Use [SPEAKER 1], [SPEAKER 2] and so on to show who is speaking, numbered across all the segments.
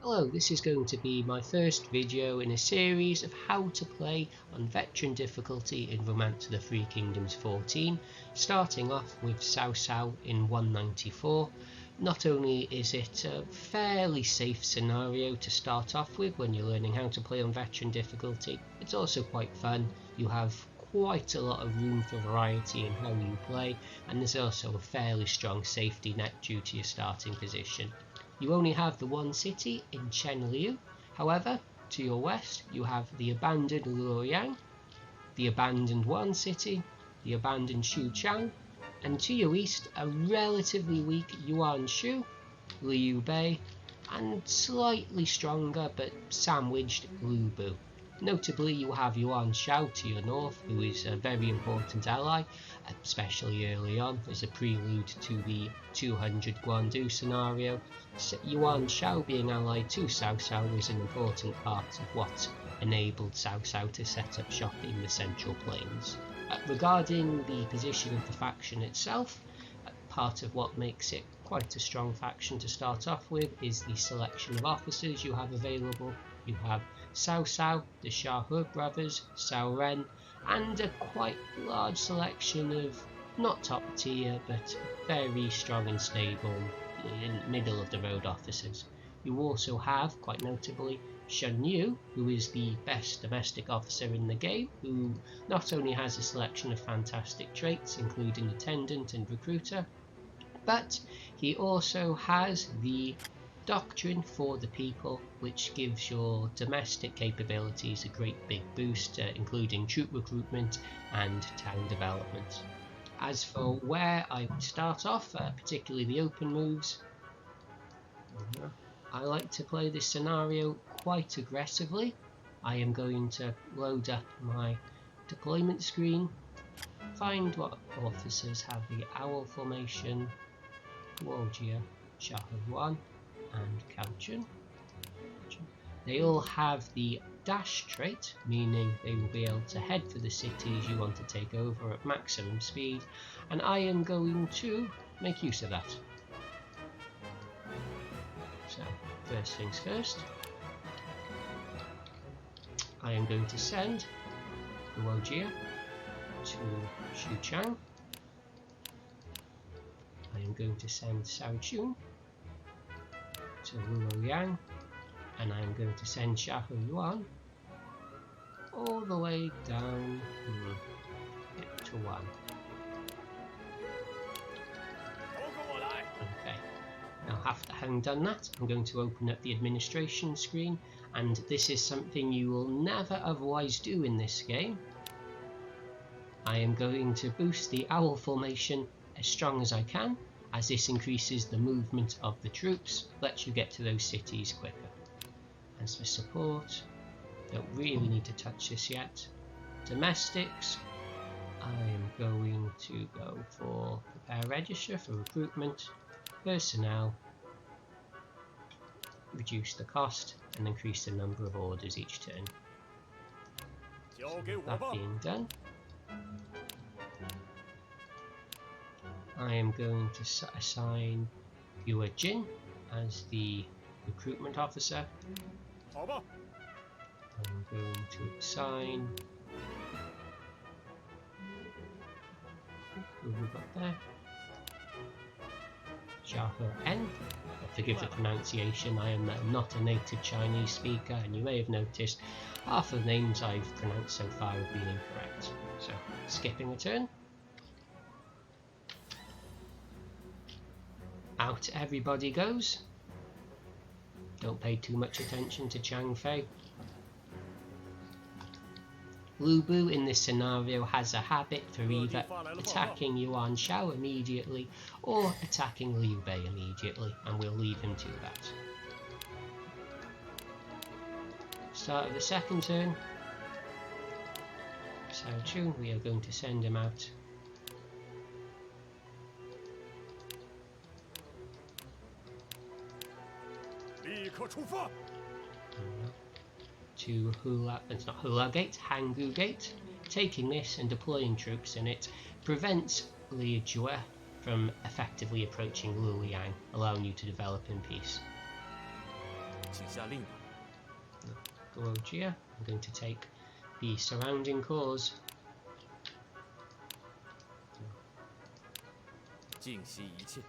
[SPEAKER 1] Hello, this is going to be my first video in a series of how to play on veteran difficulty in Romance of the Three Kingdoms 14, starting off with Cao Cao in 194. Not only is it a fairly safe scenario to start off with when you're learning how to play on veteran difficulty, it's also quite fun. You have quite a lot of room for variety in how you play, and there's also a fairly strong safety net due to your starting position. You only have the one city in Chenliu. However, to your west you have the abandoned Luoyang, the abandoned One city, the abandoned Xucheng, and to your east a relatively weak Yuan Shao, Liu Bei, and slightly stronger but sandwiched Lu Bu. Notably, you have Yuan Shao to your north, who is a very important ally, especially early on as a prelude to the 200 Guandu scenario. So Yuan Shao being allied to Cao Cao is an important part of what enabled Cao Cao to set up shop in the Central Plains. Regarding the position of the faction itself, part of what makes it quite a strong faction to start off with is the selection of officers you have available. You have Cao Cao, the Shahe brothers, Cao Ren, and a quite large selection of not top tier but very strong and stable middle of the road officers. You also have, quite notably, Xun Yu, who is the best domestic officer in the game, who not only has a selection of fantastic traits including attendant and recruiter, but he also has the Doctrine for the People, which gives your domestic capabilities a great big boost, including troop recruitment and town development. As for where I would start off, particularly the open moves, I like to play this scenario quite aggressively. I am going to load up my deployment screen, find what officers have the owl formation, Guojia, Shahe and Cao. They all have the dash trait, meaning they will be able to head for the cities you want to take over at maximum speed, and I am going to make use of that. So first things first, I am going to send Guojia to Xucheng. I am going to send Shaochun to Luoyang, and I am going to send Shahe Yuan all the way down to 1. Okay, now after having done that, I'm going to open up the administration screen, and this is something you will never otherwise do in this game. I am going to boost the owl formation as strong as I can, as this increases the movement of the troops, lets you get to those cities quicker. As for support, don't really need to touch this yet. Domestics, I am going to go for prepare register for recruitment, personnel, reduce the cost and increase the number of orders each turn. So that being done, I am going to assign Yue Jin as the recruitment officer. I'm going to assign, who have we got there? Shahe N. Forgive the pronunciation, I am not a native Chinese speaker, and you may have noticed half of the names I've pronounced so far have been incorrect. So, skipping a turn. Out everybody goes. Don't pay too much attention to Chang Fei. Lu Bu in this scenario has a habit for either attacking Yuan Shao immediately or attacking Liu Bei immediately, and we'll leave him to that. Start of the second turn, Shaochun, we are going to send him out to it's not Hula Gate, Hangu Gate. Taking this and deploying troops in it prevents Li Jue from effectively approaching Luoyang, allowing you to develop in peace.
[SPEAKER 2] 请下令吧。
[SPEAKER 1] Guojia. I'm going to take the surrounding cores.
[SPEAKER 2] 尽息一切。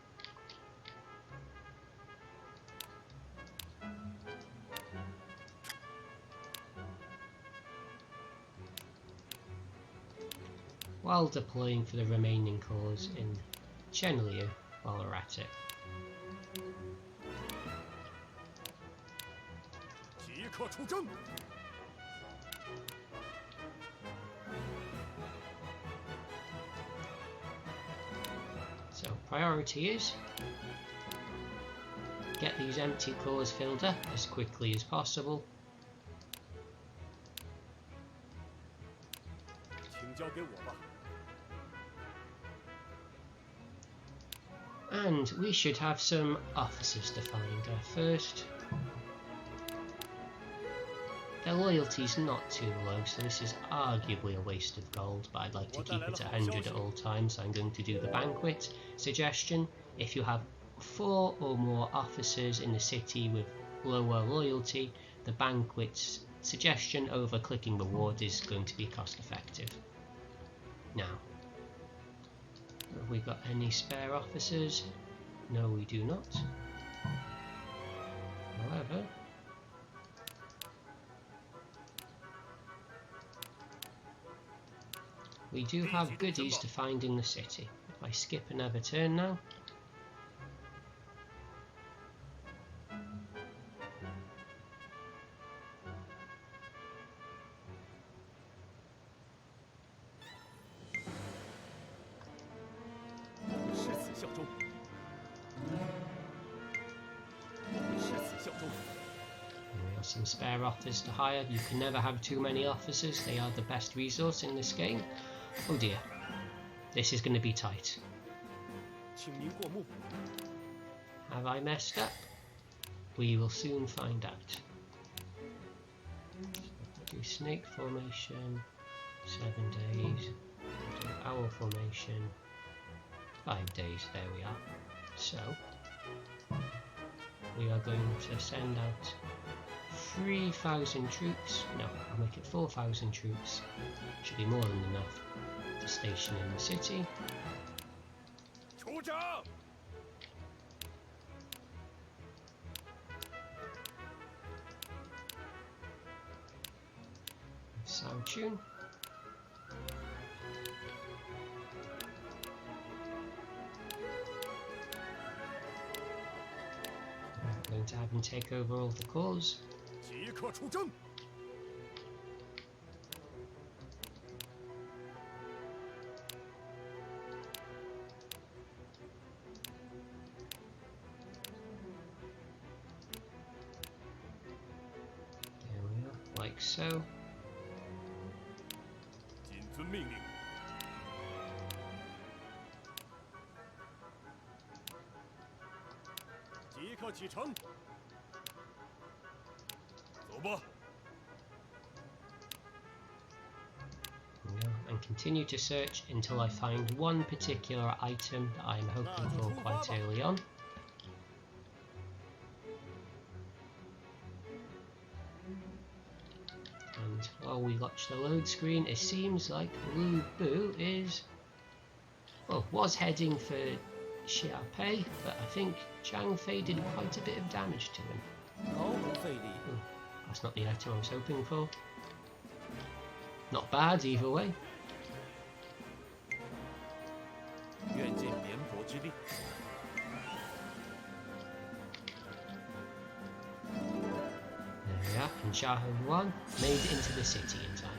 [SPEAKER 1] While deploying for the remaining cores in Chenliu while we're at it.
[SPEAKER 2] 即刻出征！
[SPEAKER 1] So priority is get these empty cores filled up as quickly as possible.
[SPEAKER 2] 请交给我吧。
[SPEAKER 1] And we should have some officers to find. First, their loyalty's not too low, so this is arguably a waste of gold, but I'd like to keep it at 100 at all times, so I'm going to do the banquet suggestion. If you have 4 or more officers in the city with lower loyalty, the banquet suggestion over clicking reward is going to be cost effective. Now, have we got any spare officers? No, we do not. However, we do have goodies to find in the city. If I skip another turn now. Some spare officers to hire. You can never have too many officers, they are the best resource in this game. Oh dear, this is going to be tight. Have I messed up? We will soon find out. So do snake formation, 7 days. Do owl formation, 5 days. There we are. So we are going to send out 3,000 troops. No, I'll make it 4,000 troops. Should be more than enough to station in the city. Xucheng. I'm going to have him take over all the cores.
[SPEAKER 2] 即刻出征！
[SPEAKER 1] There we are, like so.
[SPEAKER 2] 谨遵命令。即刻启程。走吧。
[SPEAKER 1] And continue to search until I find one particular item that I'm hoping for quite early on. And while we watch the load screen, it seems like Lu Bu is, well, was heading for Xiaopei, but I think Zhang Fei did quite a bit of damage to him. That's not the item I was hoping for. Not bad either way. There we are, and Shah Yuan made it into the city in time.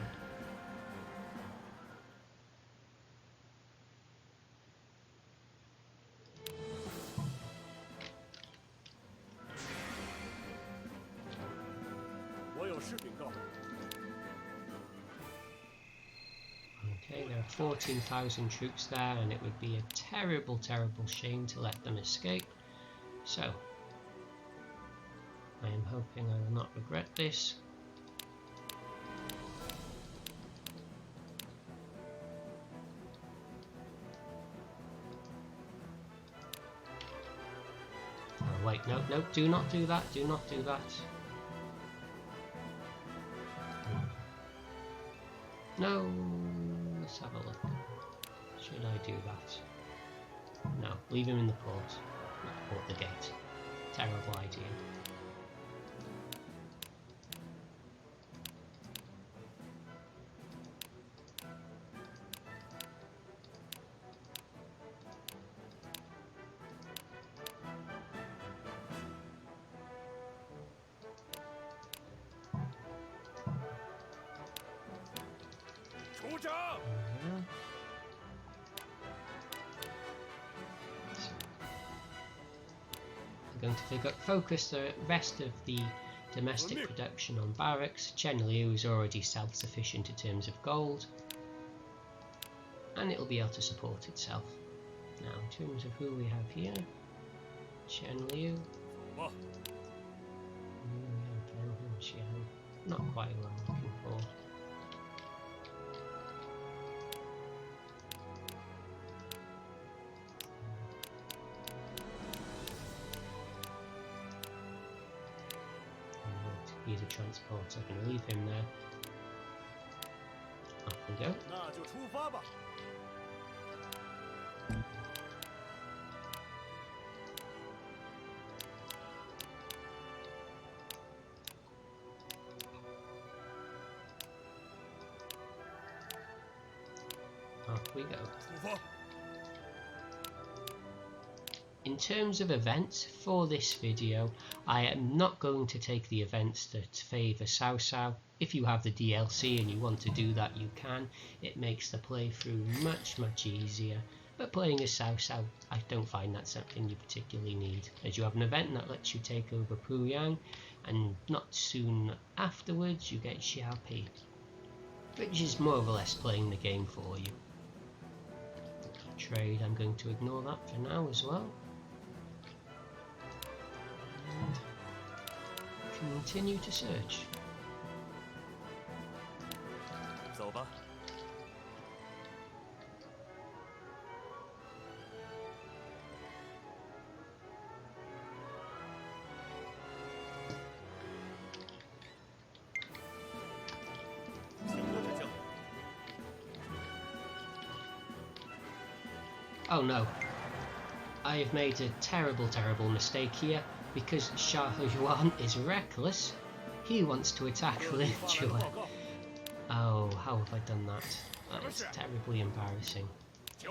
[SPEAKER 1] Okay, there are 14,000 troops there, and it would be a terrible, terrible shame to let them escape. So, I am hoping I will not regret this. Oh wait, no, no, do not do that, do not do that. No, let's have a look. Should I do that? No, leave him in the port. Not port the gate. Terrible idea. Going to focus the rest of the domestic production on barracks. Chenliu is already self-sufficient in terms of gold, and it'll be able to support itself. Now, in terms of who we have here, Chenliu. Not quite who I'm looking for. He's a transporter. I'm going to leave him there. Off we go. Off we go. In terms of events for this video, I am not going to take the events that favour Cao Cao. If you have the DLC and you want to do that, you can. It makes the playthrough much easier. But playing as Cao Cao, I don't find that something you particularly need, as you have an event that lets you take over Puyang, and not soon afterwards you get Xiaopi, which is more or less playing the game for you. Trade, I'm going to ignore that for now as well. Continue to search. Oh no, I have made a terrible mistake here, because Shah Yuan is reckless. He wants to attack Lingzhou. Oh, how have I done that? That is terribly embarrassing.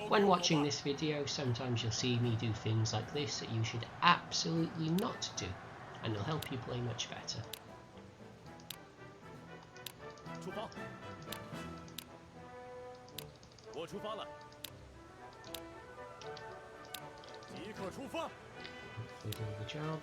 [SPEAKER 1] When watching this video, sometimes you'll see me do things like this that you should absolutely not do, and it'll help you play much better. We do the job.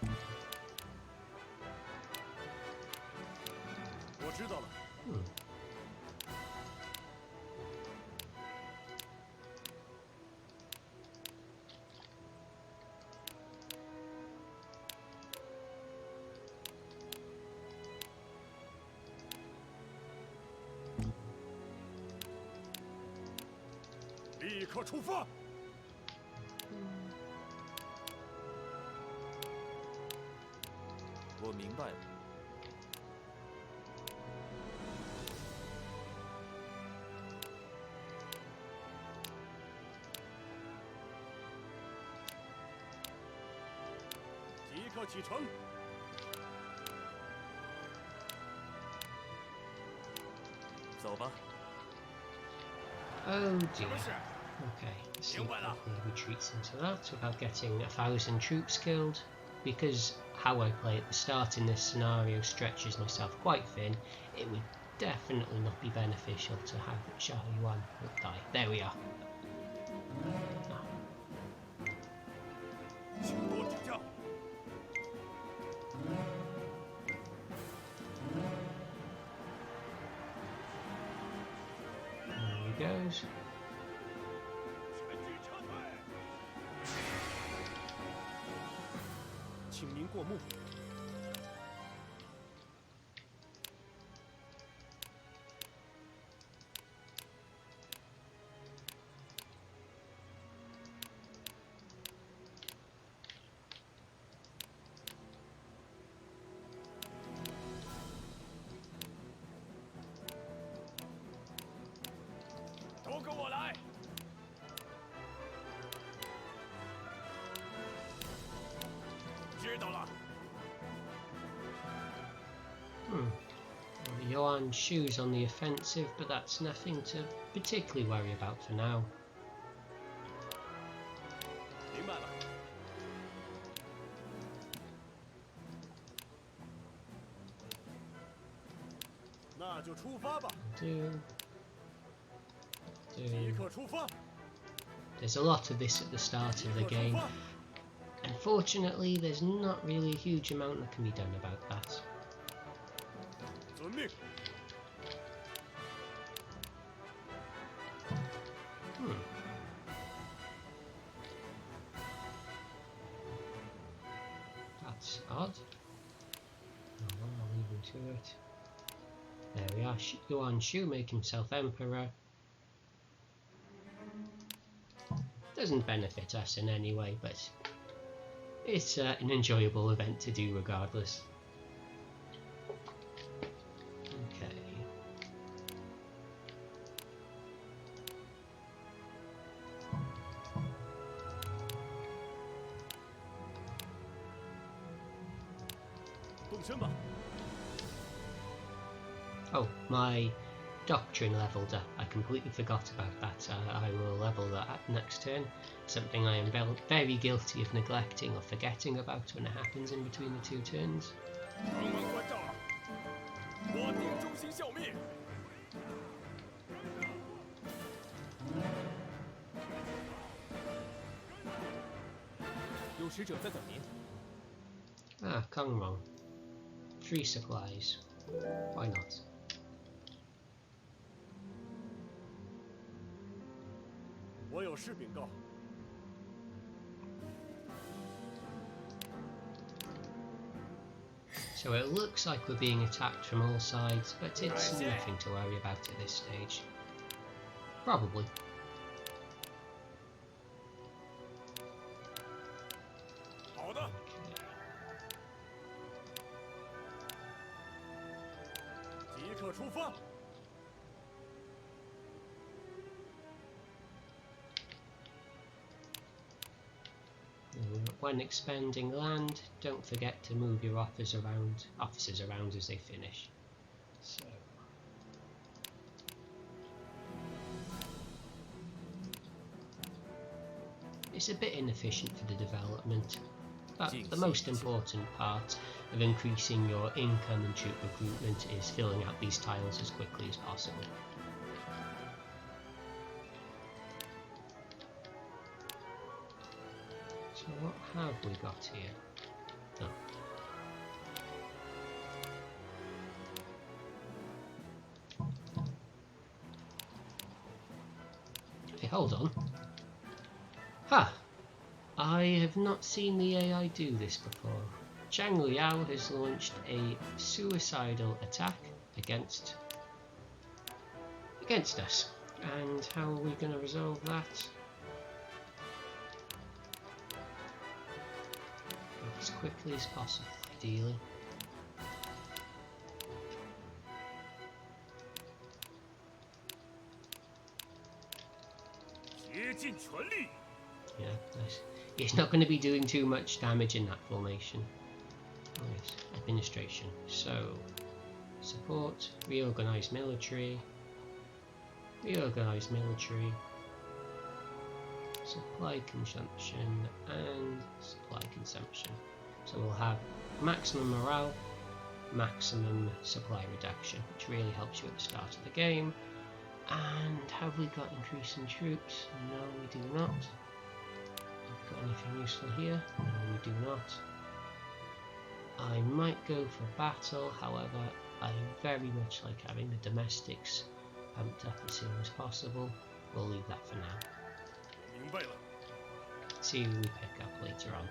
[SPEAKER 1] Oh dear. Okay, let's see if he retreats into that without getting 1,000 troops killed, because how I play at the start in this scenario stretches myself quite thin. It would definitely not be beneficial to have Shah Yuan die. There we are. Goes. Well, Yuan Shu's on the offensive, but that's nothing to particularly worry about for now.
[SPEAKER 2] 明白了。那就出发吧。即刻出发。
[SPEAKER 1] There's a lot of this at the start of the game. Unfortunately, there's not really a huge amount that can be done about that.
[SPEAKER 2] 遵命。
[SPEAKER 1] That's odd. Oh, well, I'll leave him to it. There we are. Yuan Shu make himself emperor. Doesn't benefit us in any way, but it's an enjoyable event to do regardless. Okay. Oh, my doctrine leveled up. I completely forgot about that. I will level that up next turn. Something I am very guilty of neglecting or forgetting about when it happens in between the two turns.
[SPEAKER 2] 城门关照了，我定忠心效命。有使者在等您。
[SPEAKER 1] Ah, Kongrong. 3 supplies. Why not? So it looks like we're being attacked from all sides, but it's nothing to worry about at this stage. Probably. When expanding land, don't forget to move your officers around as they finish. So it's a bit inefficient for the development, but the most important part of increasing your income and troop recruitment is filling out these tiles as quickly as possible. So what have we got here? Oh. Hey, hold on. Ha! I have not seen the AI do this before. Zhang Liao has launched a suicidal attack against us. And how are we going to resolve that? As quickly as possible, ideally. Yeah, nice. He's not going to be doing too much damage in that formation. Oh yes, administration. So, support, reorganize military, supply consumption, and supply consumption. So we'll have maximum morale, maximum supply reduction, which really helps you at the start of the game. And have we got increase in troops? No, we do not. Have we got anything useful here? No, we do not. I might go for battle, however, I very much like having the domestics pumped up as soon as possible. We'll leave that for now. See who we pick up later on.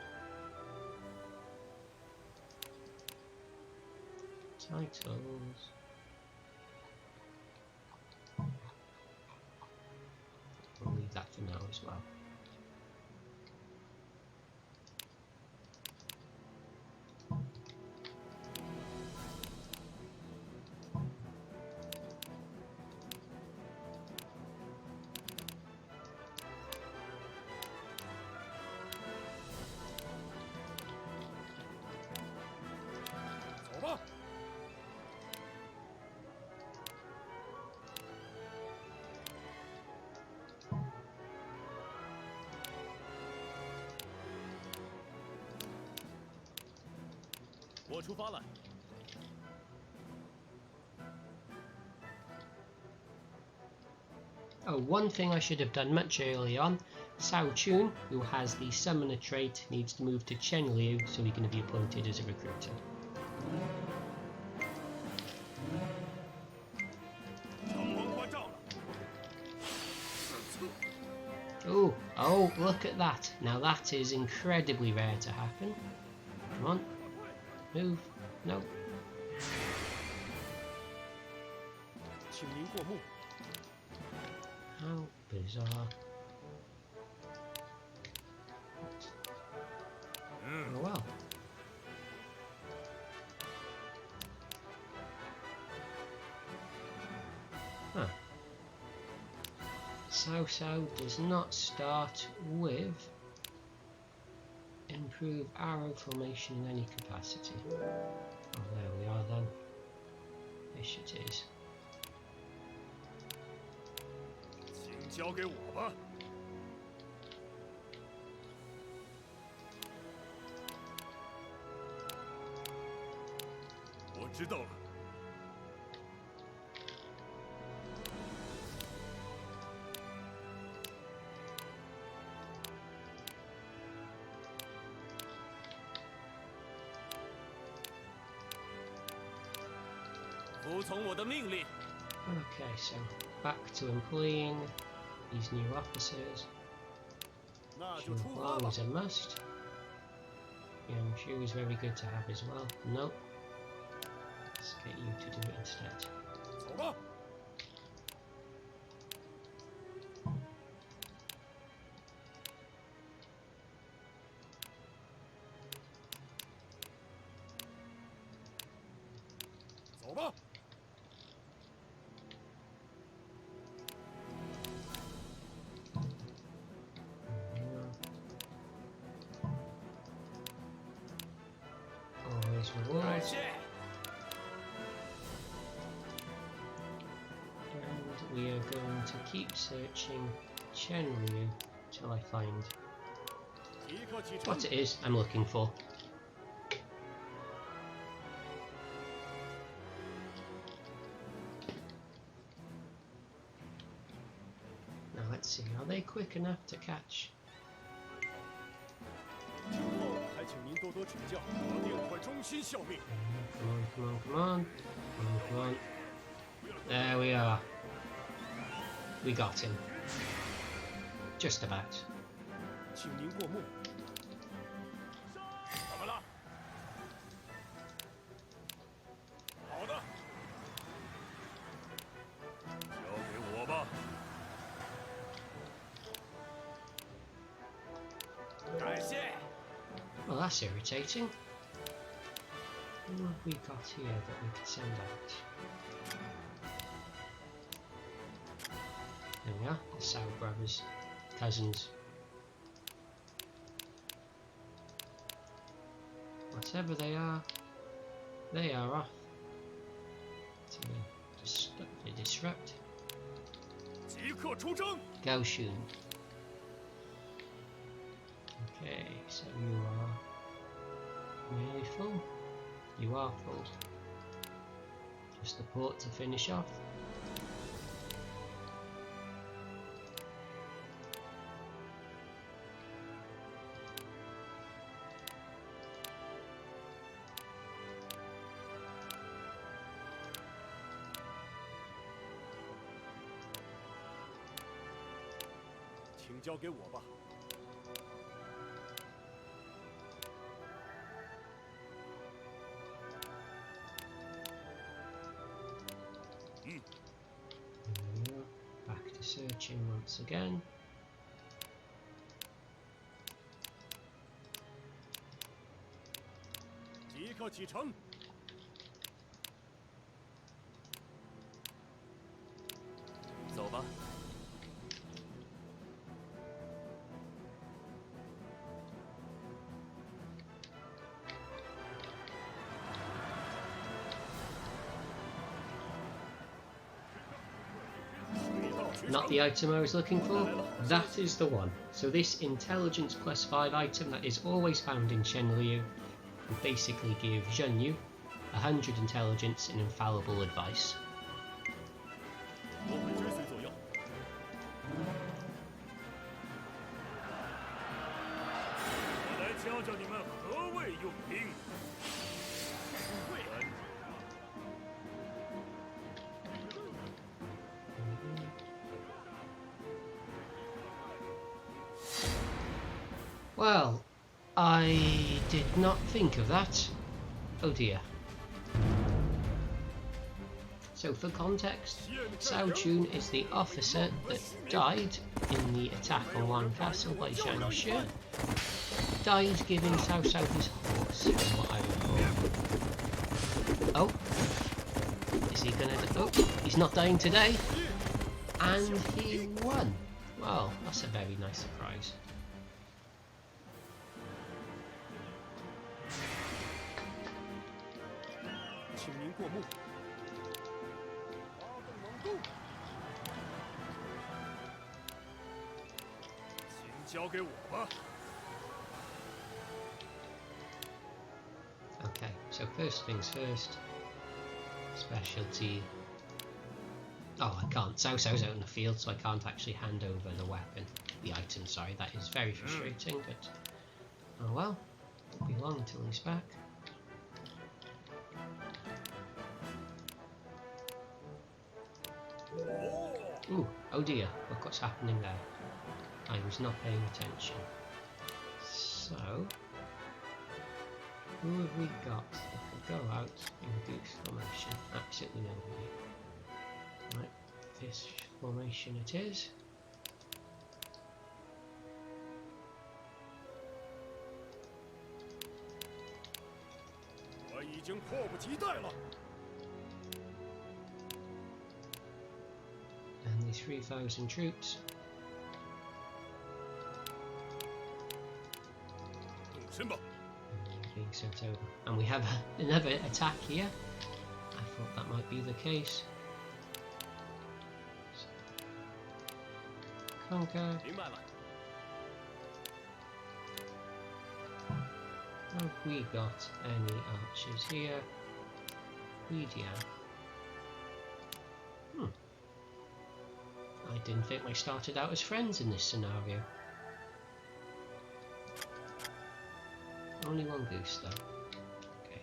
[SPEAKER 1] Titles. We'll leave that for now as well.
[SPEAKER 2] 我出发了。
[SPEAKER 1] Oh, one thing I should have done much earlier on. Xucheng, who has the summoner trait, needs to move to Chenliu so he can be appointed as a recruiter.
[SPEAKER 2] 城门关照了。
[SPEAKER 1] Oh, oh, look at that. Now that is incredibly rare to happen. Come on. Move. No.
[SPEAKER 2] 请您过目。
[SPEAKER 1] How bizarre. Oh well. Huh. Cao Cao does not start with improve arrow formation in any capacity. Oh, there we are then. Yes, it is.
[SPEAKER 2] 请交给我吧。我知道了。服从我的命令。
[SPEAKER 1] Okay, so back to employing these new officers.
[SPEAKER 2] 那就出发
[SPEAKER 1] Wang
[SPEAKER 2] 吧
[SPEAKER 1] is。a must. Yang Shu is very good to have as well. No. Let's get you to do it instead.
[SPEAKER 2] 走吧。走吧。
[SPEAKER 1] Always
[SPEAKER 2] 感
[SPEAKER 1] rewards.
[SPEAKER 2] 谢。
[SPEAKER 1] And we are going to keep searching Chenliu till I find
[SPEAKER 2] 即刻启程
[SPEAKER 1] what。it is I'm looking for. Now let's see, are they quick enough to catch?
[SPEAKER 2] 之后还请您多多指教，我定会忠心效命。
[SPEAKER 1] Come on, come on, come on. Come on, come on. There we are. We got him. Just about.
[SPEAKER 2] 请您过目。怎么了？好的。交给我吧。感谢。
[SPEAKER 1] Well, that's irritating. What have we got here that we can send out? There we are, the Sao brothers, cousins. Whatever they are off to disrupt
[SPEAKER 2] 即刻出征。
[SPEAKER 1] Gaoshun. Okay, so you are nearly full. You are full. Just the port to finish off.
[SPEAKER 2] "请交给我吧。
[SPEAKER 1] Back to searching once again.
[SPEAKER 2] 即刻启程。走吧。
[SPEAKER 1] Not the item I was looking for. That is the one. So this intelligence +5 item that is always found in Chenliu and basically give Xun Yu 100 intelligence and infallible advice.
[SPEAKER 2] 我们追随左右。我来教教你们何谓用兵。
[SPEAKER 1] Well, I did not think of that. Oh dear. So for context, Xucheng is the officer that died in the attack on Wan Castle by Zhang Liao. Died giving Cao Cao his horse, from what I recall. Oh, is he gonna? Oh, he's not dying today, and he won. Well, that's a very nice surprise. Okay, so first things first. Specialty. Oh, I can't. Cao Cao's out in the field, so I can't actually hand over the weapon. The item, sorry. That is very frustrating, but oh well. Won't be long until he's back. Ooh, oh dear, look what's happening there. I was not paying attention. So, who have we got that could go out in goose formation? Absolutely nobody. Right, this formation it is. And these 3,000 troops. Being sent over. And we have another attack here. I thought that might be the case. Conquer. Have we got any archers here? We do. I didn't think we started out as friends in this scenario. Only one goose though. Okay.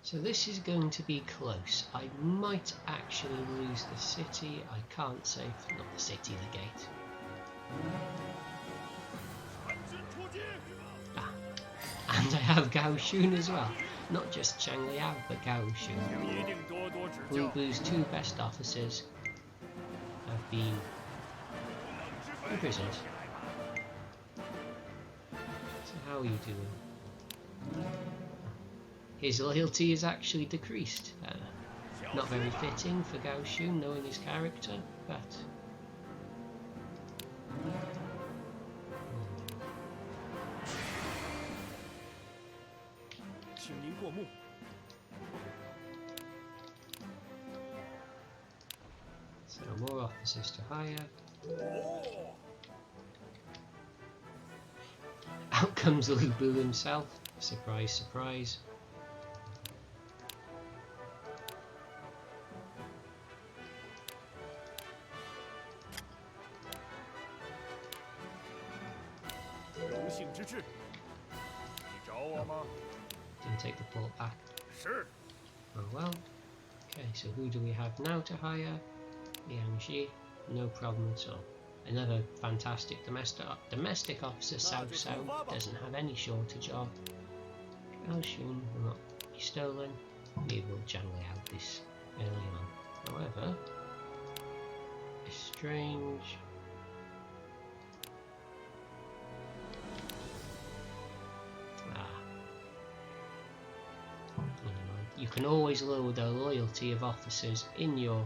[SPEAKER 1] So this is going to be close. I might actually lose the city. I can't say. Not the city, the gate. Ah. And I have Gaoxun as well. Not just Zhang Liao, but Gaoxun. Lu Bu's two best officers have been imprisoned. So how are you doing? His loyalty is actually decreased. Not very fitting for Gaoxun, knowing his character, but... So more officers to hire. Out comes Liu Bu himself. Surprise, surprise. Didn't take the port back. Oh well. Okay, so who do we have now to hire? Liangji, no problem at all. Another fantastic domestic officer, Cao Cao, doesn't have any shortage of. Gaoxun, not be stolen. We will Zhang Liao this early on. However, a strange... You can always lower the loyalty of officers in your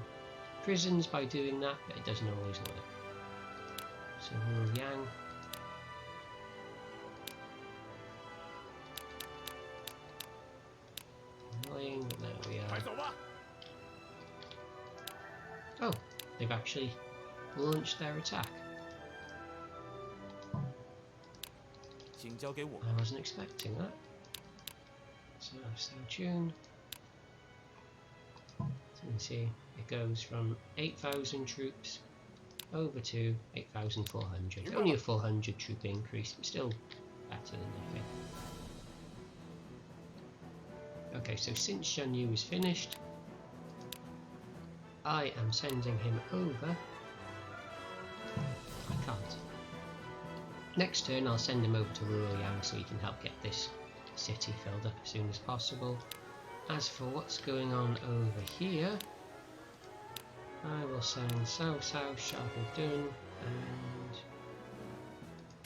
[SPEAKER 1] prisons by doing that, but it doesn't always work. So Luoyang. Annoying, but there we are. Oh, they've actually launched their attack. I wasn't expecting that. So Xucheng. So you can see it goes from 8,000 troops over to 8,400. Only a 400 troop increase, but still better than nothing. Okay, so since Xun Yu is finished, I am sending him over. I can't. Next turn I'll send him over to Luoyang so he can help get this city filled up as soon as possible. As for what's going on over here, I will send Cao Cao, Shahudun, and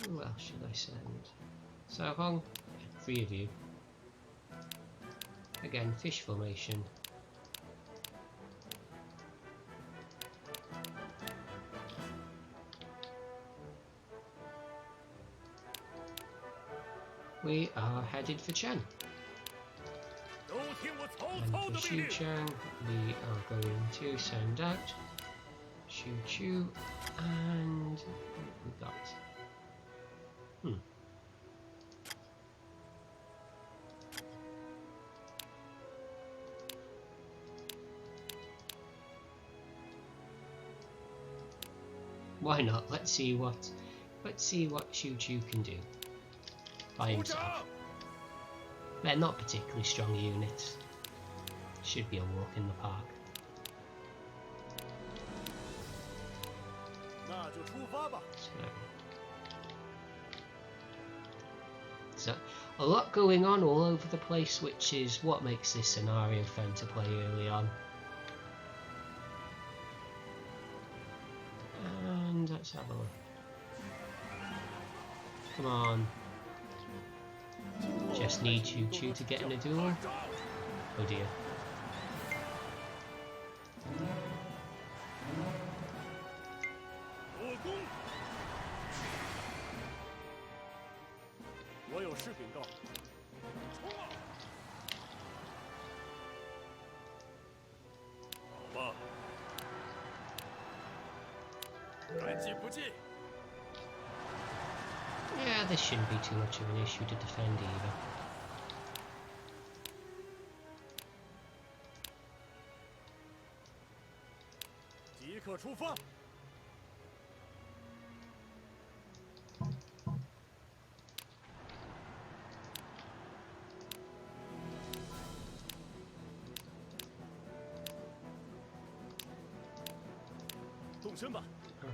[SPEAKER 1] who else should I send? Cao Hong, yeah, 3 of you. Again, fish formation. We are headed for Chen. And for Xucheng, we are going to send out Chu and what have we got? Why not? Let's see what Xucheng can do by himself. They're not particularly strong units. Should be a walk in the park. So a lot going on all over the place, which is what makes this scenario fun to play early on. And let's have a look. Come on. Just need Xucheng to get in a duel. Oh dear. Yeah, this shouldn't be too much of an issue to defend either.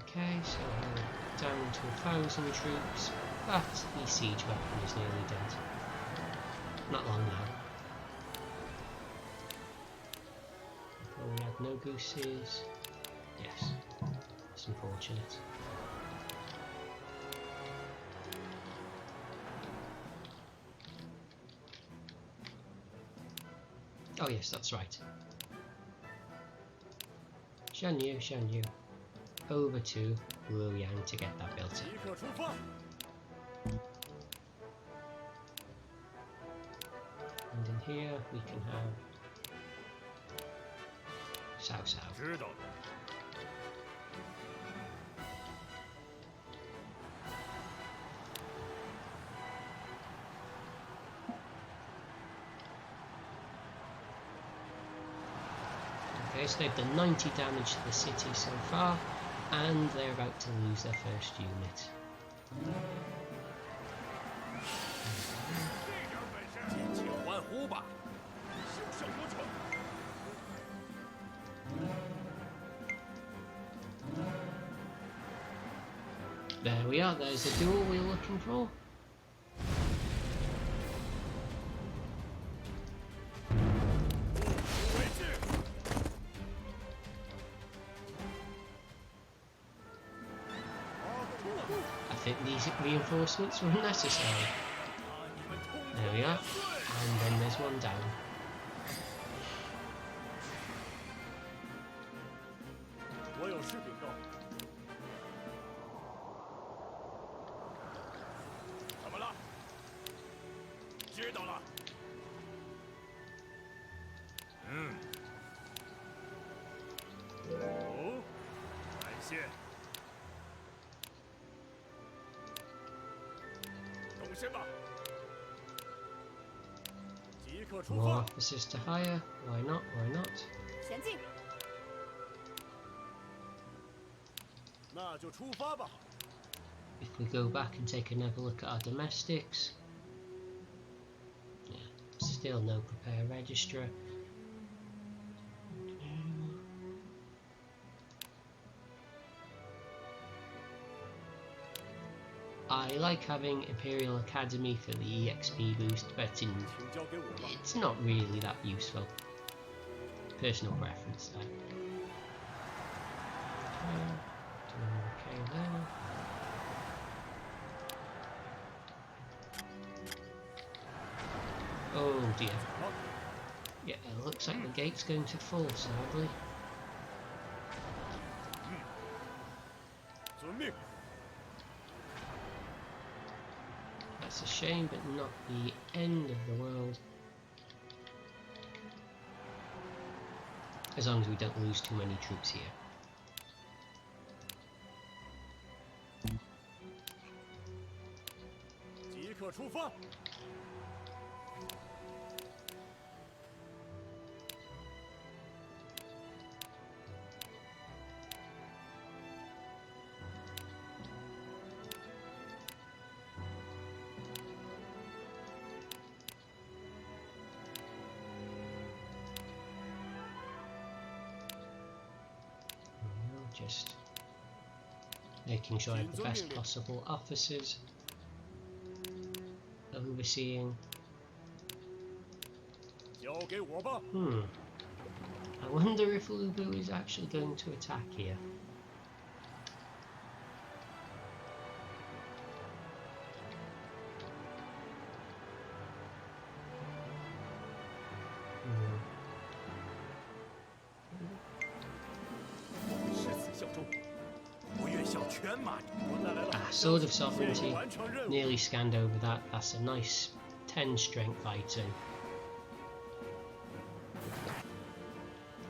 [SPEAKER 1] Okay, so we're down to 1,000 troops, but the siege weapon is nearly dead. Not long now. Oh, we had no gooses. Yes, it's unfortunate. Oh yes, that's right. Xun Yu. Over to Luoyang to get that built up. And in here we can have Cao Cao. Okay, so they've done 90 damage to the city so far, and they're about to lose their first unit. There we are, there's the duel we were looking for. think these reinforcements were unnecessary. There we are. And then there's one down. More officers to hire. Why not? Why not?
[SPEAKER 3] 前进。
[SPEAKER 2] 那就出发吧。
[SPEAKER 1] If we go back and take another look at our domestics, yeah, still no prepare registrar. I like having Imperial Academy for the EXP boost, but it's not really that useful. Personal preference though. Okay there. Oh dear. Yeah, it looks like the gate's going to fall, sadly. That's a shame, but not the end of the world. As long as we don't lose too many troops here. Just making sure I have the best possible officers overseeing. I wonder if Lu Bu is actually going to attack here. Sword of Sovereignty, nearly scanned over that. That's a nice 10 strength item.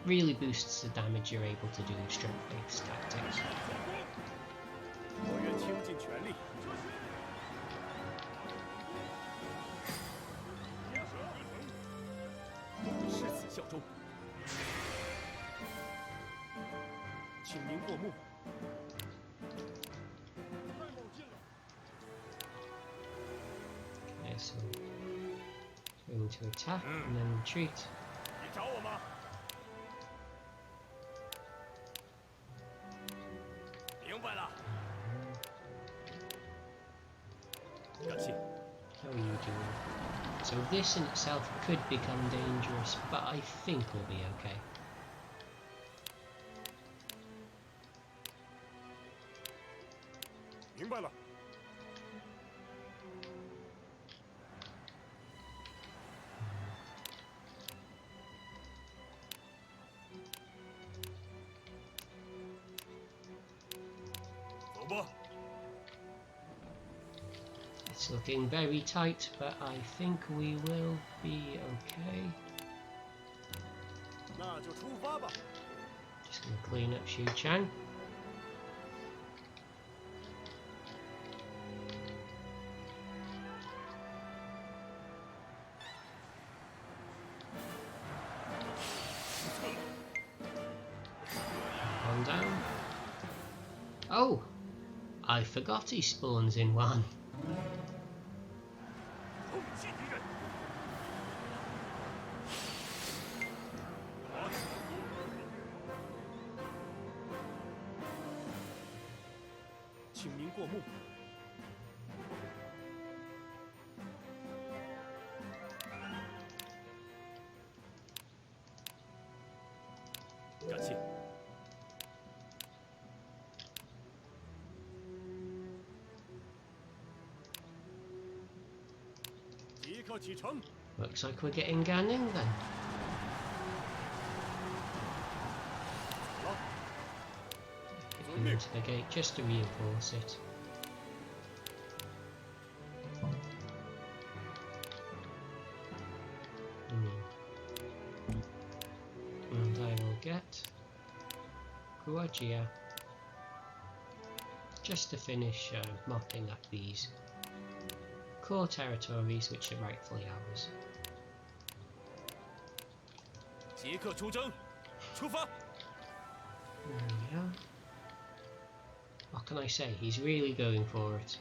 [SPEAKER 1] Really boosts the damage you're able to do with strength-based tactics. Okay, so going to attack and then retreat. How are you doing? So this in itself could become dangerous, but I think we'll be okay. It's looking very tight, but I think we will be okay. Just going to clean up Xucheng. One down. Oh! I forgot he spawns in one.
[SPEAKER 2] 刻启程。
[SPEAKER 1] Looks like we're getting Ganning then. Get him into the gate just to reinforce it. And I will get Guajia just to finish mopping up these core territories which are rightfully ours.
[SPEAKER 2] 即刻出征，出发！
[SPEAKER 1] There we are. What can I say? He's really going for it.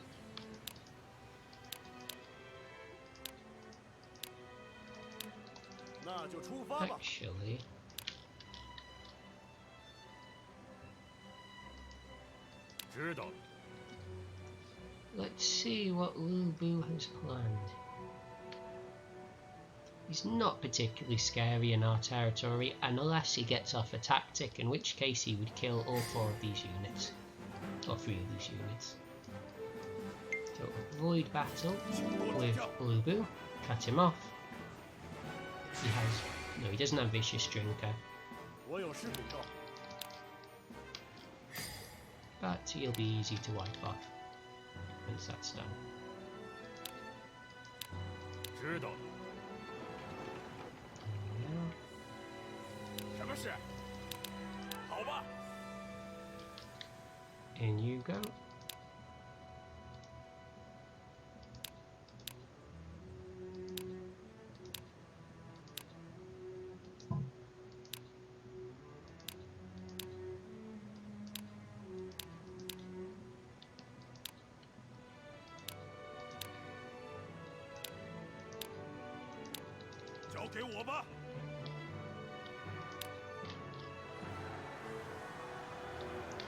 [SPEAKER 1] Actually, let's see what Lu Bu has planned. He's not particularly scary in our territory unless he gets off a tactic, in which case he would kill all 4 of these units. Or 3 of these units. So avoid battle with Lu Bu, cut him off. He doesn't have Vicious Drinker. But he'll be easy to wipe off once that's done. In you go.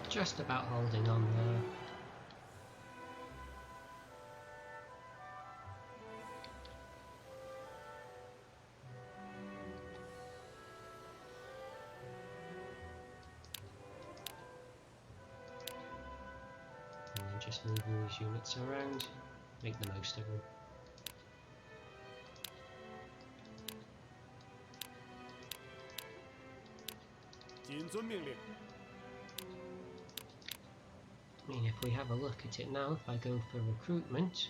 [SPEAKER 1] Just about holding on there. And then just moving these units around, make the most of them. I mean, if we have a look at it now, if I go for recruitment,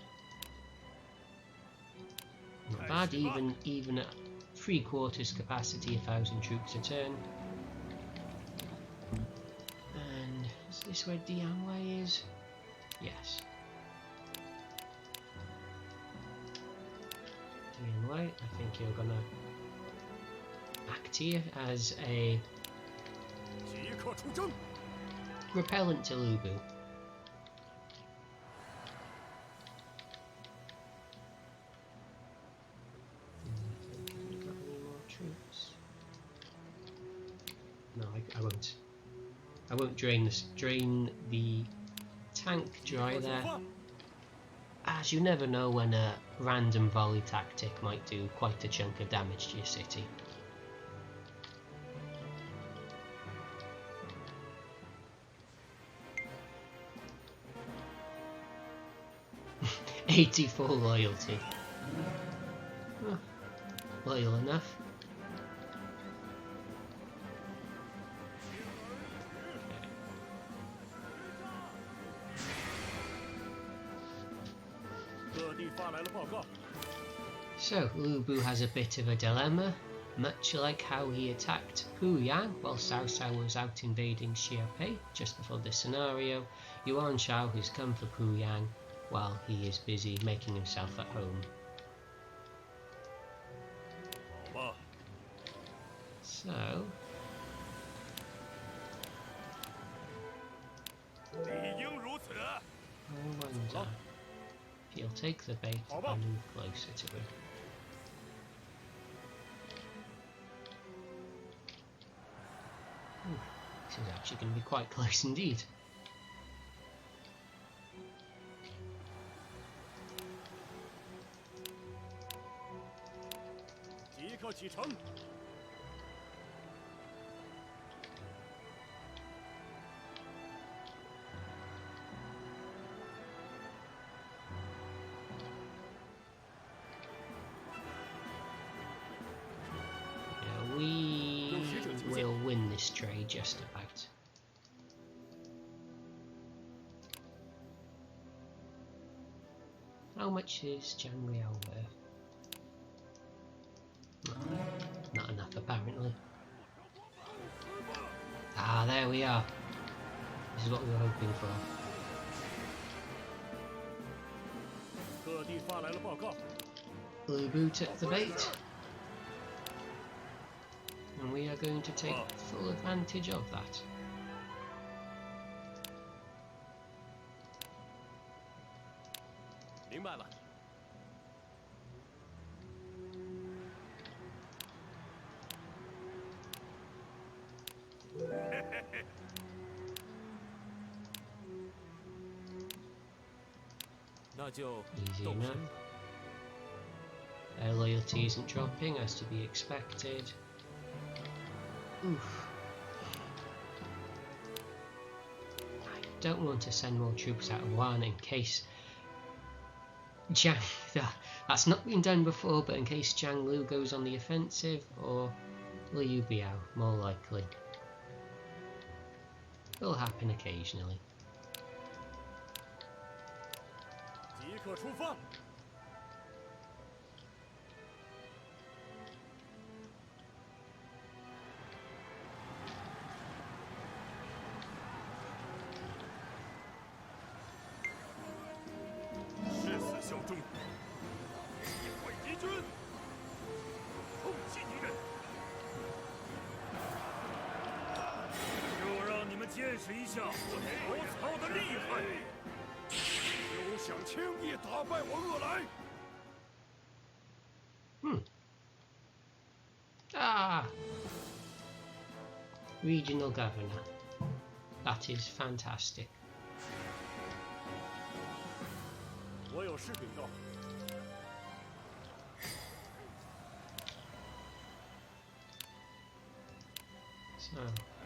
[SPEAKER 1] not bad, even at 3/4 capacity, 1,000 troops a turn. And is this where Dianwei is? Yes. Dianwei, I think you're gonna act here as a repellent to Lu Bu. No, I won't drain the tank dry there, as you never know when a random volley tactic might do quite a chunk of damage to your city. '84 loyalty. Oh, loyal enough. So, Lu Bu has a bit of a dilemma, much like how he attacked Puyang while Cao Cao was out invading Xiaopei just before this scenario. Yuan Shao has come for Puyang while he is busy making himself at home. So, I wonder if he'll take the bait if I move closer to him. This is actually going to be quite close indeed. this trade just about. How much is Zhang Liao worth? Not enough apparently. Ah, there we are. This is what we were hoping for.
[SPEAKER 2] 各地发来了报告。
[SPEAKER 1] Lu Bu took the bait. And we are going to take full advantage of that.
[SPEAKER 2] 明白了。那就
[SPEAKER 1] Easy
[SPEAKER 2] 动身
[SPEAKER 1] enough. Their loyalty isn't dropping, as to be expected. Oof. I don't want to send more troops out of Wan in case that's not been done before, but in case Zhang Liu goes on the offensive, or Liu Bei, more likely. Will happen occasionally.
[SPEAKER 2] 即刻出发。 誓死效忠，击毁敌军，痛击敌人。就让你们见识一下曹操的厉害！休想轻易打败我恶来！
[SPEAKER 1] Ah! Regional Governor. That is fantastic.
[SPEAKER 2] 我有事禀告。
[SPEAKER 1] So,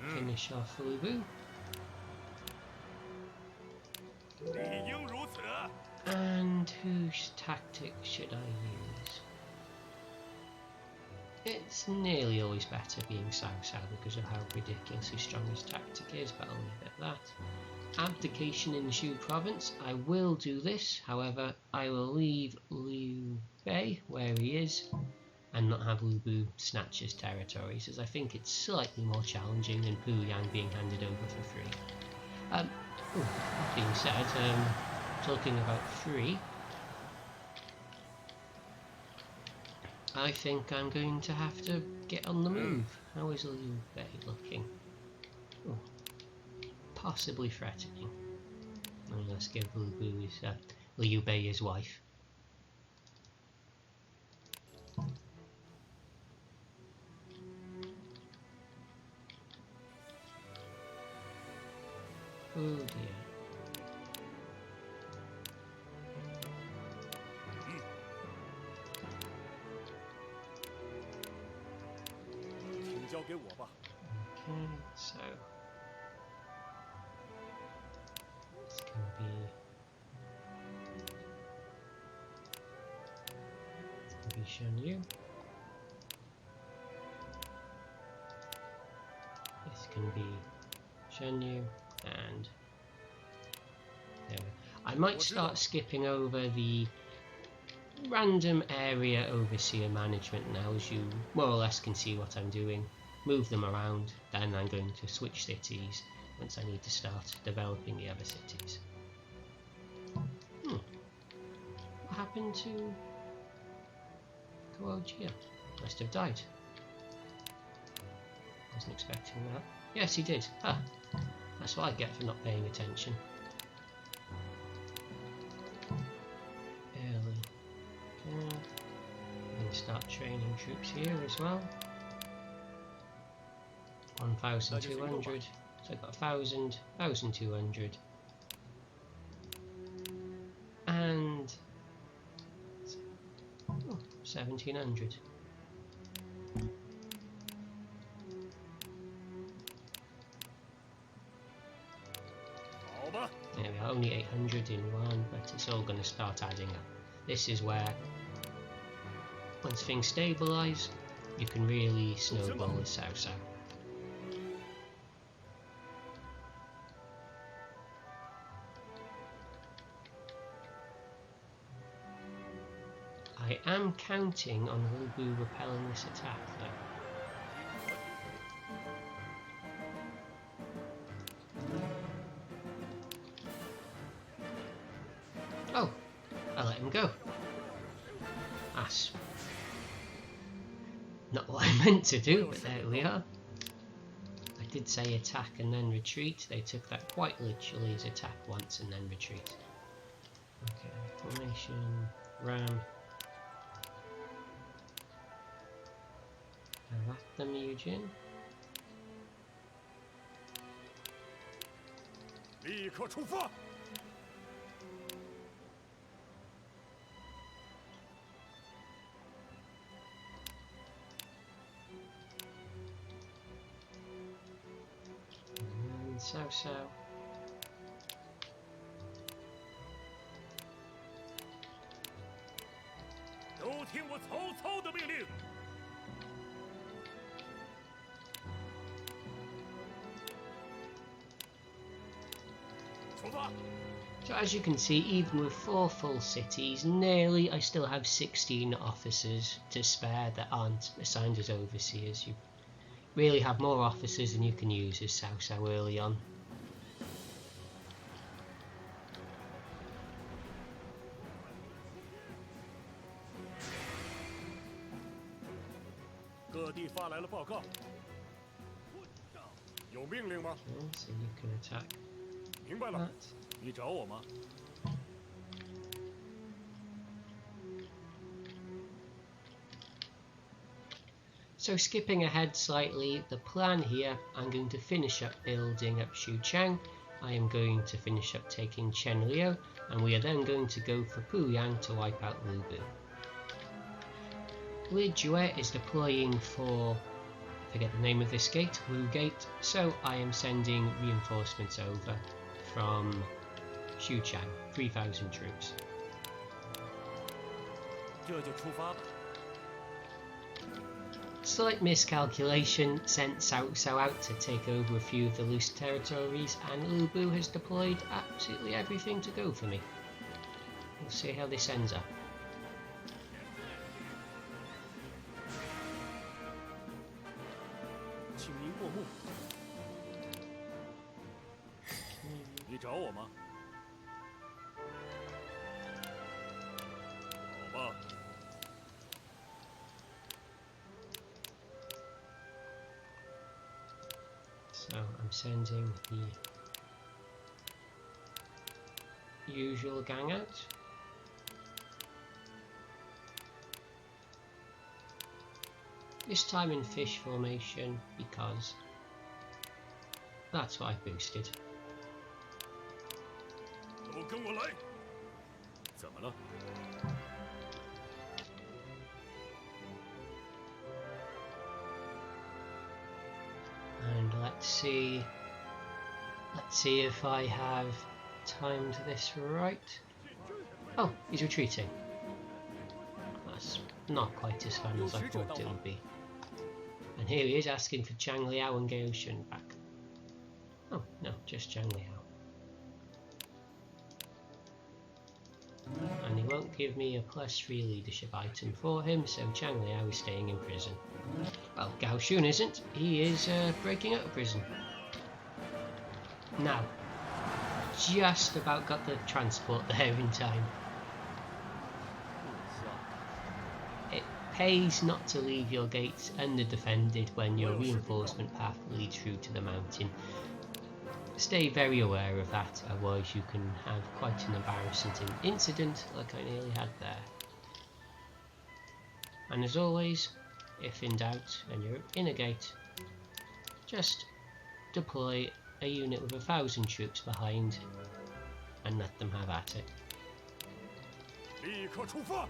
[SPEAKER 1] finish off Lu Bu.
[SPEAKER 2] 理应如此。
[SPEAKER 1] And whose tactic should I use? It's nearly always better being Cao Cao because of how ridiculously strong his tactic is, but I'll leave it at that. Abdication in Zhu province. I will do this, however, I will leave Liu Bei where he is and not have Lu Bu snatch his territories, as I think it's slightly more challenging than Puyang being handed over for free. That being said, talking about free, I think I'm going to have to get on the move. How is Liu Bei looking? Oh, possibly threatening. Let's give Liu Bei his wife. Oh dear.
[SPEAKER 2] 请交给我吧。
[SPEAKER 1] Okay, so it's going to be Xun Yu. This can be Xun Yu, and there. I might start skipping over the random area overseer management now, as you more or less can see what I'm doing. Move them around, then I'm going to switch cities once I need to start developing the other cities. What happened to Cao Cao? Must have died. Wasn't expecting that. Yes, he did. Ah, that's what I get for not paying attention. Early. Okay. I'm going to start training troops here as well. 1,200. So I've got 1,000, 1,200. And 1,700. There we are, only 800 in one, but it's all going to start adding up. This is where, once things stabilise, you can really snowball with Cao Cao. I am counting on Lu Bu repelling this attack though. Oh, I let him go. That's not what I meant to do, but there we are. I did say attack and then retreat. They took that quite literally as attack once and then retreat. Okay, formation, ram. Rat them, Eugene.
[SPEAKER 2] 立刻出发！
[SPEAKER 1] Cao Cao.
[SPEAKER 2] 都听我曹操的命令！出发！
[SPEAKER 1] So as you can see, even with 4 full cities, nearly I still have 16 officers to spare that aren't assigned as overseers. You really have more officers than you can use as Cao Cao early on. Okay, so you can attack that.
[SPEAKER 2] 你找我吗？
[SPEAKER 1] So skipping ahead slightly, the plan here, I'm going to finish up building up Xucheng, I am going to finish up taking Chenliu, and we are then going to go for Puyang to wipe out Lu Bu. Liu Bei is deploying for, I forget the name of this gate, Wu Gate, so I am sending reinforcements over from Xucheng, 3,000 troops.
[SPEAKER 2] 这就出发吧。
[SPEAKER 1] Slight miscalculation sent Cao Cao out to take over a few of the loose territories, and Lu Bu has deployed absolutely everything to go for me. We'll see how this ends up.
[SPEAKER 2] 请您过目。你找我吗？好吧。
[SPEAKER 1] So I'm sending the usual gang out. This time in fish formation because that's what I've boosted.
[SPEAKER 2] 都跟我来！怎么了？
[SPEAKER 1] And let's see if I have timed this right. Oh, he's retreating. That's not quite as fun as I thought it would be. And here he is asking for Zhang Liao and Gao Shun back. Oh, no, just Zhang Liao. And he won't give me a +3 leadership item for him, so Zhang Liao is staying in prison. Well, Gao Shun isn't. He is breaking out of prison. Now, just about got the transport there in time. It pays not to leave your gates underdefended when your reinforcement path leads through to the mountain. Stay very aware of that, otherwise you can have quite an embarrassing incident like I nearly had there. And as always, if in doubt and you're in a gate, just deploy a unit with 1,000 troops behind and let them have at it.
[SPEAKER 2] 立刻出发！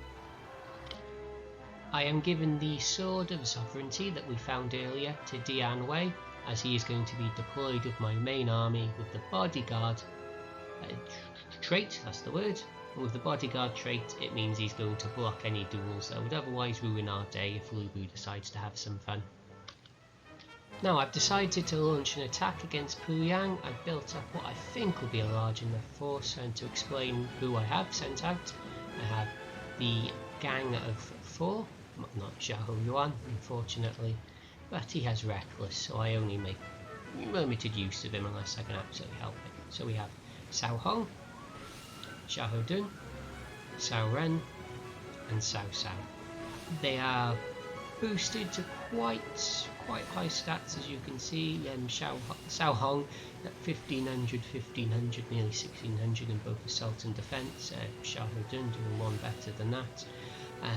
[SPEAKER 1] I am given the Sword of Sovereignty that we found earlier to Dian Wei, as he is going to be deployed with my main army with the bodyguard trait, that's the word. And with the bodyguard trait, it means he's going to block any duels that would otherwise ruin our day if Lu Bu decides to have some fun. Now I've decided to launch an attack against Puyang. I've built up what I think will be a large enough force, and to explain who I have sent out, I have the gang of 4, not Xiahou Yuan, unfortunately, but he has Reckless, so I only make limited use of him unless I can absolutely help it. So we have Cao Hong, Xiahou Dun, Cao Ren, and Cao Cao. They are boosted to quite high stats, as you can see. Cao Hong at 1500, nearly 1600 in both assault and defence. Xiahou Dun doing one better than that.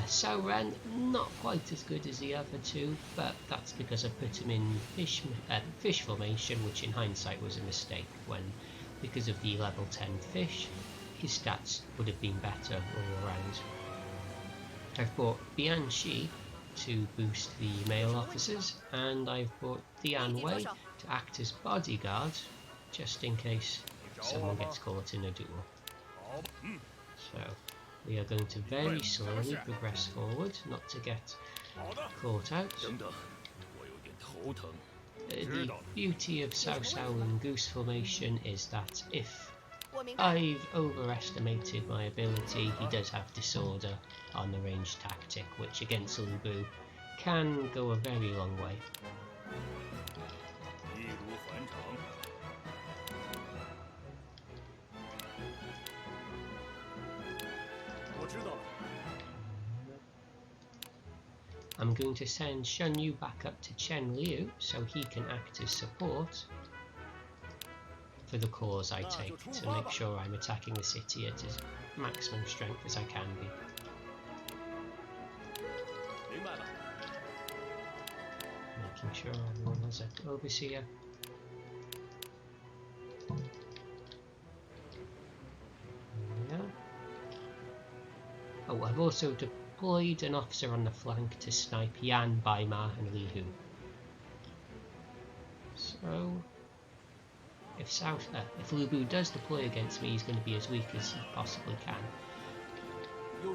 [SPEAKER 1] Cao Ren not quite as good as the other two, but that's because I put him in fish formation, which in hindsight was a mistake, when because of the level 10 fish his stats would have been better all around. I've bought Bianxi to boost the male officers, and I've bought Dian Wei to act as bodyguard just in case someone gets caught in a duel. So we are going to very slowly progress forward, not to get caught out. The beauty of Cao Cao in Goose Formation is that if I've overestimated my ability, he does have Disorder on the ranged tactic, which against Lu Bu can go a very long way. I'm going to send Xun Yu back up to Chenliu so he can act as support for the cause I take, to make sure I'm attacking the city at as maximum strength as I can be. Making sure everyone has an overseer. Yeah. Oh, I've also deployed an officer on the flank to snipe Yan, Bai Ma and Li Hu. So if Lu Bu does deploy against me, he's going to be as weak as he possibly can. There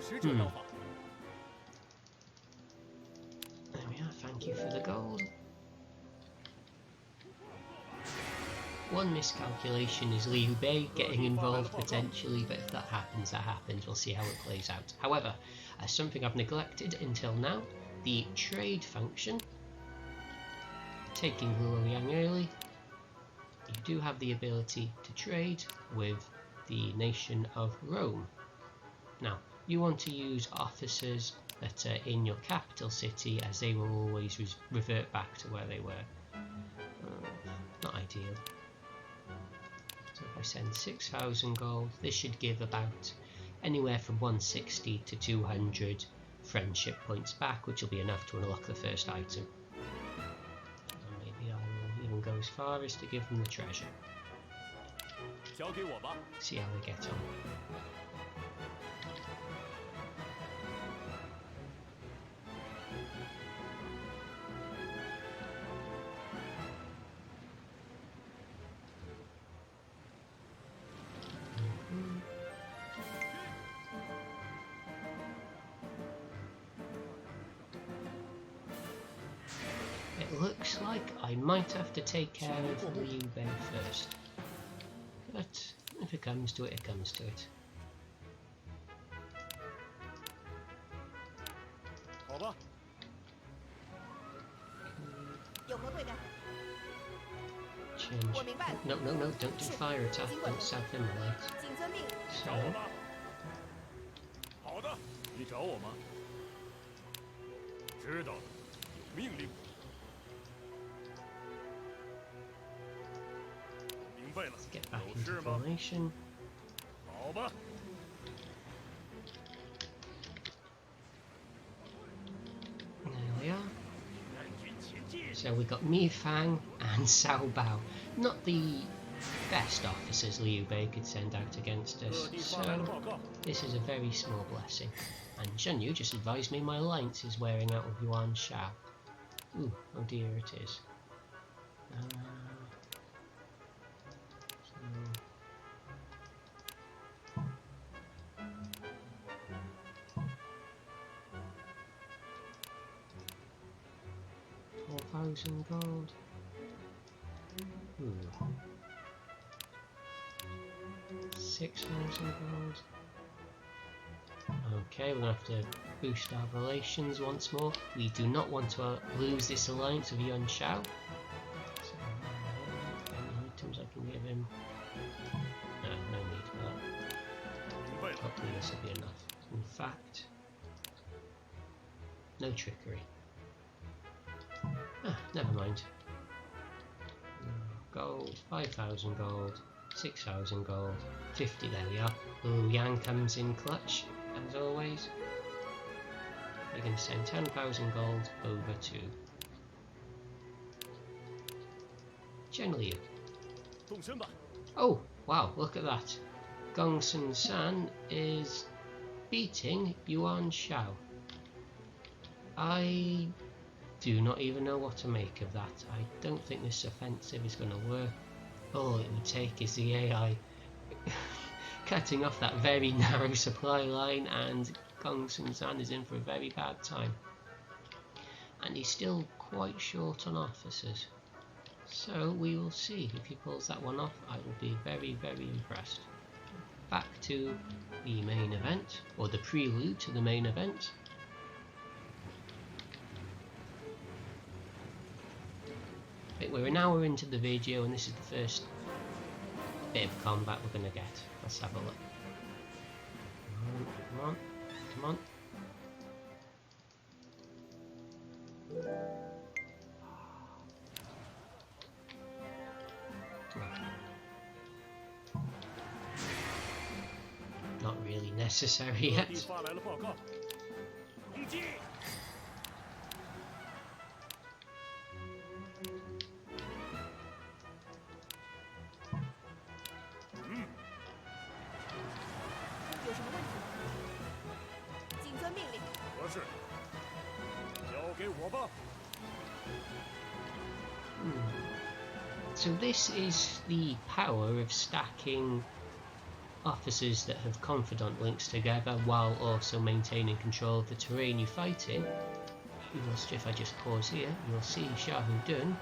[SPEAKER 1] we are, thank you for the gold. One miscalculation is Liu Bei getting involved potentially, but if that happens, that happens. We'll see how it plays out. However, as something I've neglected until now, the trade function, taking Luoyang early, you do have the ability to trade with the nation of Rome. Now, you want to use officers that are in your capital city, as they will always revert back to where they were. Not ideal. So if I send 6,000 gold, this should give about anywhere from 160 to 200 friendship points back, which will be enough to unlock the first item. And maybe I will even go as far as to give them the treasure. See how they get on. It looks like I might have to take care of Liu Bei first, but if it comes to it, it comes to it. Change. No, don't do fire attack, don't self-immolate. So, let's get back into formation. There we are. So we got Mi Fang and Cao Bao. Not the best officers Liu Bei could send out against us, so this is a very small blessing. And Xun Yu just advised me my alliance is wearing out with Yuan Shao. Ooh, oh dear it is. So 4,000 gold. 6,000 gold. Okay, we're going to have to boost our relations once more. We do not want to lose this alliance with Yuan Shao. So, any items I can give him? No, no need for that. Hopefully this will be enough. In fact, no trickery. Ah, never mind. Gold, 5,000 gold, 6,000 gold, 50, there we are. Luoyang comes in clutch, as always. We're going to send 10,000 gold over to Chenliu. Oh, wow, look at that. Gongsun San is beating Yuan Shao. I do not even know what to make of that. I don't think this offensive is going to work. All it would take is the AI cutting off that very narrow supply line, and Gongsun San is in for a very bad time. And he's still quite short on officers. So we will see if he pulls that one off. I will be very, very impressed. Back to the main event, or the prelude to the main event. We're an hour into the video and this is the first bit of combat we're going to get. Let's have a look. Come on, come on, come on. Not really necessary yet. So this is the power of stacking officers that have confidant links together while also maintaining control of the terrain you fight in. If I just pause here, you'll see Shah Dun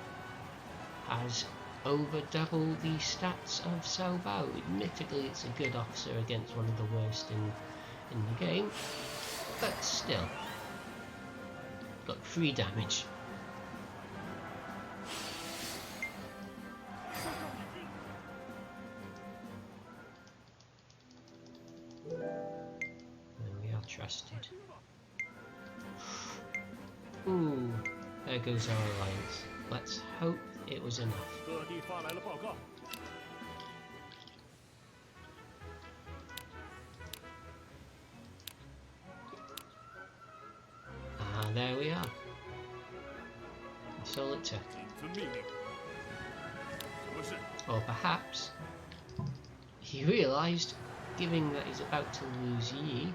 [SPEAKER 1] has over double the stats of Cao Cao. Admittedly, it's a good officer against one of the worst in the game, but still. Got 3 damage. And we are trusted. Ooh, there goes our alliance. Let's hope it was enough. Ah, there we are. That's all it took. Or perhaps he realised, given that he's about to lose Yi,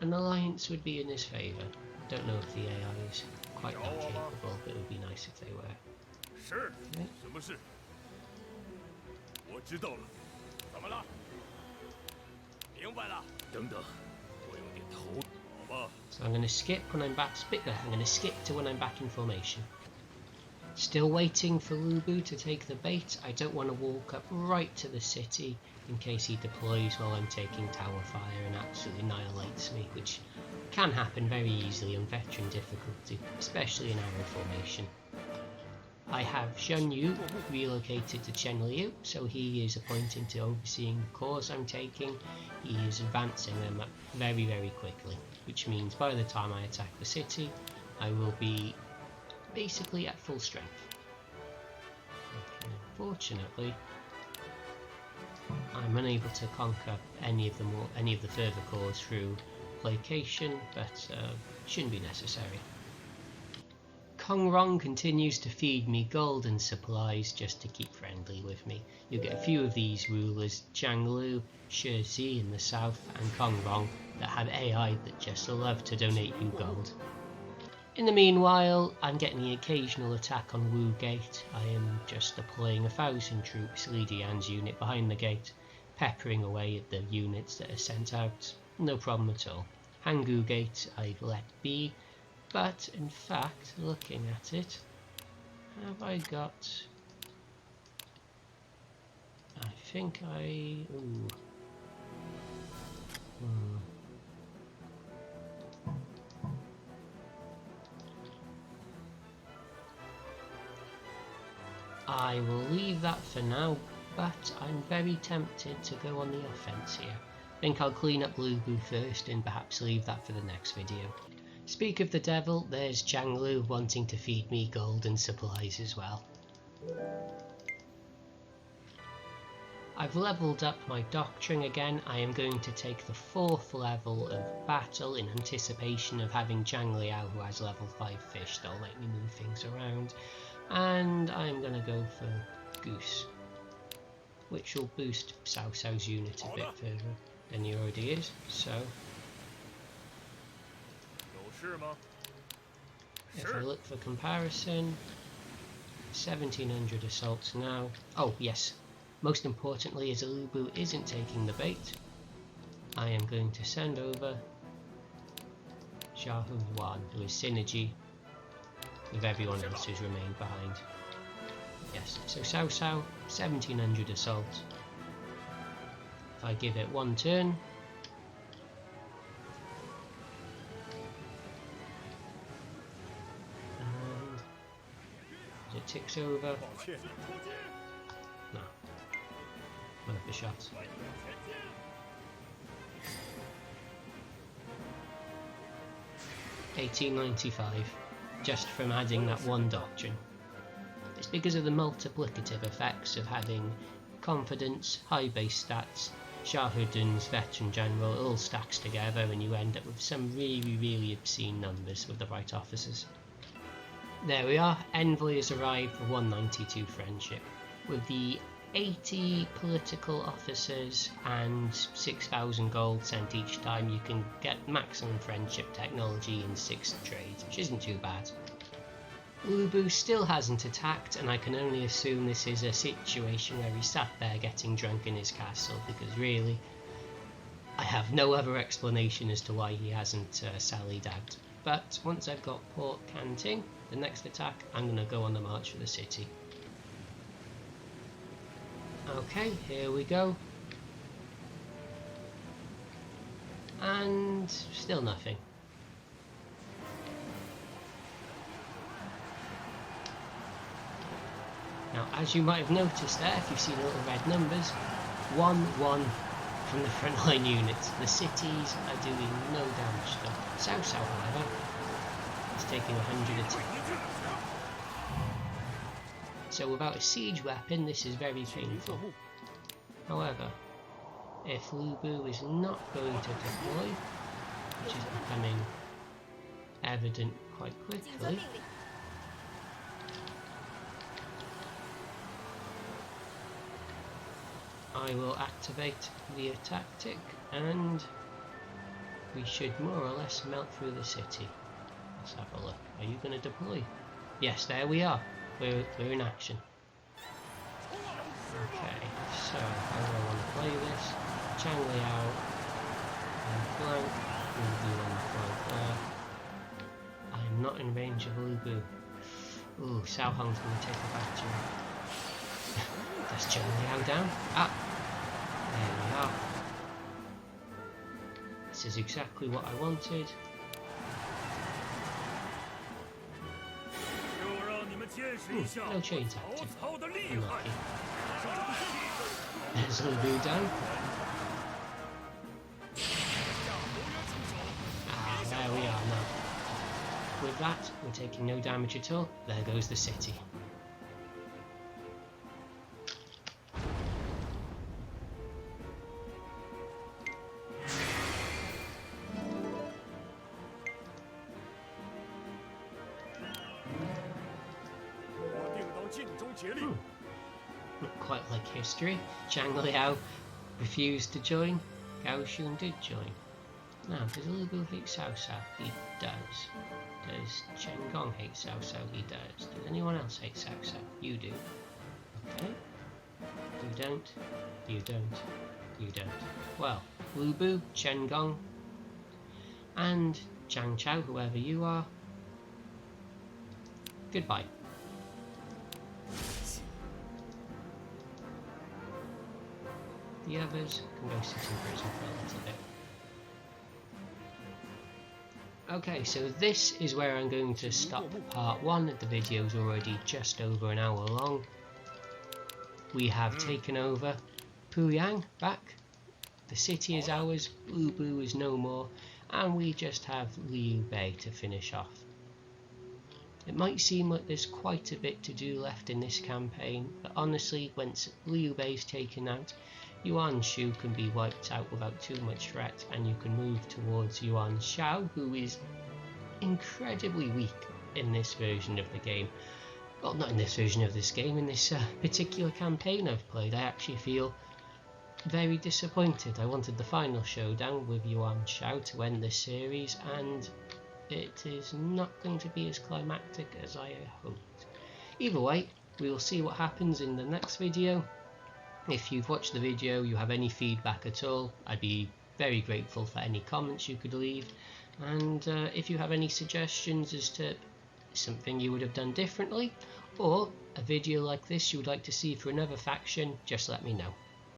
[SPEAKER 1] an alliance would be in his favour. Don't know if the AI is quite that capable, but it would be nice if they were. Okay. So I'm going to skip when I'm back. I'm going to skip to when I'm back in formation. Still waiting for Lu Bu to take the bait. I don't want to walk up right to the city in case he deploys while I'm taking tower fire and absolutely annihilates me, which can happen very easily on veteran difficulty, especially in arrow formation. I have Xun Yu relocated to Chenliu, so he is appointed to overseeing the corps I'm taking. He is advancing them very, very quickly, which means by the time I attack the city, I will be basically at full strength. Okay, unfortunately, I'm unable to conquer any of the further corps through placation, but shouldn't be necessary. Kong Rong continues to feed me gold and supplies just to keep friendly with me. You get a few of these rulers, Zhang Liao, Shi in the south, and Kong Rong, that have AI that just love to donate you gold. In the meanwhile, I'm getting the occasional attack on Wu Gate. I am just deploying 1,000 troops, Li Dian's unit behind the gate, peppering away at the units that are sent out. No problem at all. Hangu Gate I've let be, but in fact, looking at it, have I got... I think I... Ooh. I will leave that for now, but I'm very tempted to go on the offense here. I think I'll clean up Lu Bu first and perhaps leave that for the next video. Speak of the devil, there's Zhang Liao wanting to feed me gold and supplies as well. I've levelled up my doctrine again. I am going to take the 4th level of battle in anticipation of having Zhang Liao, who has level 5 fish. They'll let me move things around. And I'm going to go for Goose, which will boost Cao Cao's unit a bit further than he already is. So, if I look for comparison, 1700 assaults now. Oh yes, most importantly, as Lu Bu isn't taking the bait, I am going to send over Xiaohu Yuan, who is synergy with everyone else who's remained behind. Yes, so Cao Cao, 1700 assault. If I give it 1 turn, and as it ticks over, no, one of the shots. $18.95, just from adding that one doctrine. It's because of the multiplicative effects of having confidence, high base stats, Shahudin's veteran general, it all stacks together and you end up with some really obscene numbers with the right officers. There we are, envoy has arrived for 192 friendship. With the 80 political officers and 6,000 gold sent each time, you can get maximum friendship technology in 6 trades, which isn't too bad. Lu Bu still hasn't attacked, and I can only assume this is a situation where he sat there getting drunk in his castle, because really, I have no other explanation as to why he hasn't sallied out. But once I've got Port Canting, the next attack, I'm going to go on the march for the city. Okay, here we go. And still nothing. Now, as you might have noticed there, if you've seen the little red numbers, 1-1 from the frontline units. The cities are doing no damage to them. Cao Cao, however, is taking 100 attack. So without a siege weapon, this is very painful. However, if Lu Bu is not going to deploy, which is becoming evident quite quickly, I will activate the tactic and we should more or less melt through the city. Let's have a look. Are you going to deploy? Yes, there we are. We're in action. Okay, so how do I want to play this? Zhang Liao on flank, Lu Bu on the flank there. I am not in range of Lu Bu. Ooh, Cao Hong's going to take a battery. That's Zhang Liao down. Ah! There we are. This is exactly what I wanted. No chain tactic. Unlucky. There's Lu Bu down. Ah, there we are now. With that, we're taking no damage at all. There goes the city. Not quite like history. Zhang Liao refused to join. Gao Xun did join. Now, does Lu Bu hate Cao Cao? He does. Does Chen Gong hate Cao Cao? He does. Does anyone else hate Cao Cao? You do. Okay. You don't. You don't. You don't. Well, Lu Bu, Chen Gong, and Zhang Chao, whoever you are, goodbye. The others can go sit in prison for a little bit. Okay, so this is where I'm going to stop part 1. The video's already just over an hour long. we have taken over Puyang back. The city is ours, Lu Bu is no more, and we just have Liu Bei to finish off. It might seem like there's quite a bit to do left in this campaign, but honestly, once Liu Bei is taken out, Yuan Shao can be wiped out without too much threat, and you can move towards Yuan Shao, who is incredibly weak in this version of the game. Well, not in this version of this game, in this particular campaign I've played. I actually feel very disappointed. I wanted the final showdown with Yuan Shao to end this series, and it is not going to be as climactic as I hoped. Either way, we will see what happens in the next video. If you've watched the video, you have any feedback at all, I'd be very grateful for any comments you could leave, and if you have any suggestions as to something you would have done differently, or a video like this you would like to see for another faction, just let me know.